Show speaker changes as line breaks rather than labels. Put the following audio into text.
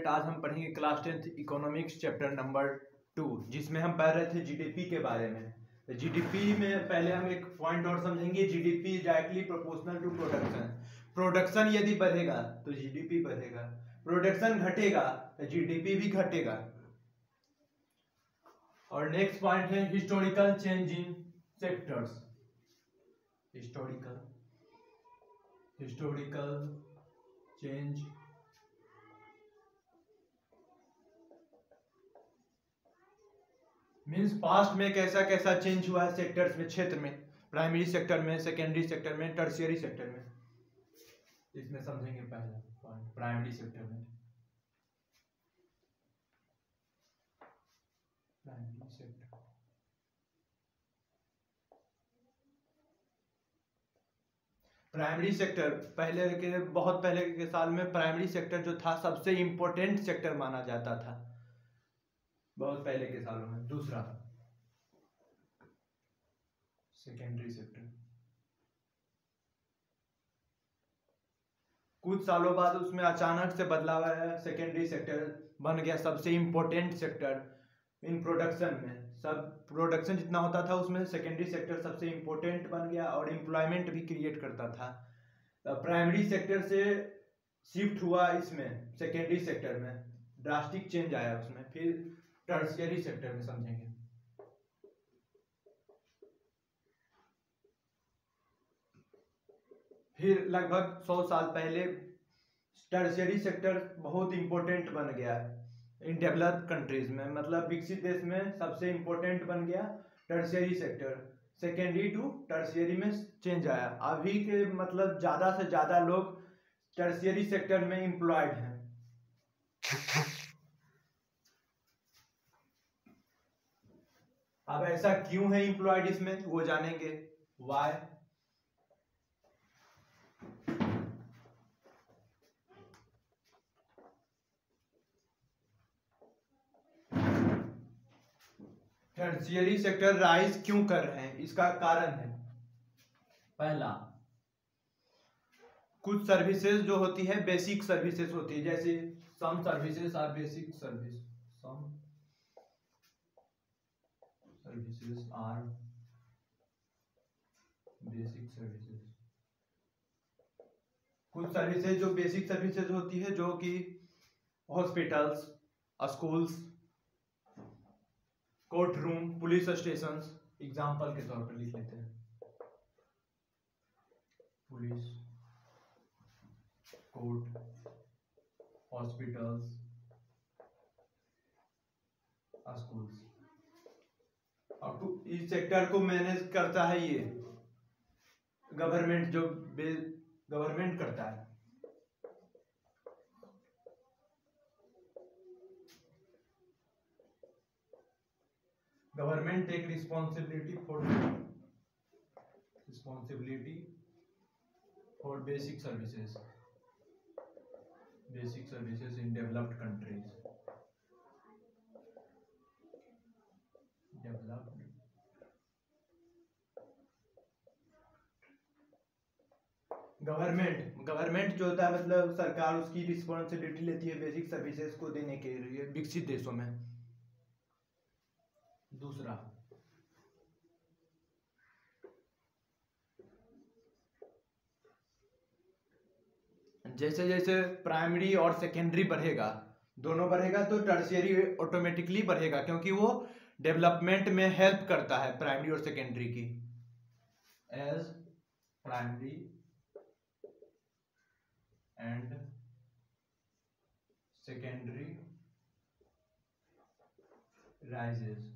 Student, आज हम पढ़ेंगे class 10th economics chapter number 2, जिसमें हम पढ़ रहे थे जीडीपी के बारे में। तो जीडीपी में पहले हम एक पॉइंट और समझेंगे, GDP directly proportional to production. Production यदि बढ़ेगा तो जीडीपी बढ़ेगा, प्रोडक्शन घटेगा तो जीडीपी भी घटेगा। और नेक्स्ट पॉइंट है historical change in sectors. Historical change means past में कैसा कैसा चेंज हुआ है सेक्टर्स में, क्षेत्र में, प्राइमरी सेक्टर में, सेकेंडरी सेक्टर में, टर्शियरी सेक्टर में। इसमें समझेंगे पहला पॉइंट प्राइमरी सेक्टर में। प्राइमरी सेक्टर पहले के, बहुत पहले के साल में प्राइमरी सेक्टर जो था सबसे इंपॉर्टेंट सेक्टर माना जाता था, बहुत पहले के सालों में। दूसरा सेकेंडरी सेक्टर, कुछ सालों बाद उसमें अचानक से बदलाव आया, सेकेंडरी सेक्टर बन गया सबसे इंपॉर्टेंट सेक्टर इन प्रोडक्शन में। सब प्रोडक्शन जितना होता था उसमें सेकेंडरी सेक्टर सबसे इंपॉर्टेंट बन गया और एम्प्लॉयमेंट भी क्रिएट करता था। प्राइमरी सेक्टर से शिफ्ट हुआ इसमें सेकेंडरी सेक्टर में, ड्रास्टिक चेंज आया उसमें। फिर टर्शियरी सेक्टर में समझेंगे। फिर लगभग 100 साल पहले टर्शियरी सेक्टर बहुत इंपॉर्टेंट बन गया इन डेवलप्ड कंट्रीज में, मतलब विकसित देश में सबसे इंपॉर्टेंट बन गया tertiary sector. Secondary to tertiary में चेंज आया। अभी के मतलब ज्यादा से ज्यादा लोग टर्शियरी सेक्टर में एम्प्लॉयड हैं। अब ऐसा क्यों है एम्प्लॉयड इसमें, वो जानेंगे वाई। टर्शियरी सेक्टर राइज क्यों कर रहे हैं, इसका कारण है पहला, कुछ सर्विसेज जो होती है बेसिक सर्विसेज होती है, जैसे some services are basic service, some services are basic services. कुछ सर्विसेज जो बेसिक सर्विसेज होती है, जो कि hospitals, schools, court room, police stations, example के तौर पर लिख लेते हैं। Police, court, hospitals, schools. अब इस सेक्टर को मैनेज करता है ये गवर्नमेंट, जो गवर्नमेंट करता है। Government take responsibility for basic services in developed countries. Government जो होता है, मतलब सरकार, उसकी रिस्पॉन्सिबिलिटी लेती है बेसिक सर्विसेज को देने के लिए विकसित देशों में। दूसरा, जैसे जैसे प्राइमरी और सेकेंडरी बढ़ेगा, दोनों बढ़ेगा, तो टर्शियरी ऑटोमेटिकली बढ़ेगा, क्योंकि वो डेवलपमेंट में हेल्प करता है प्राइमरी और सेकेंडरी की। As primary and secondary rises,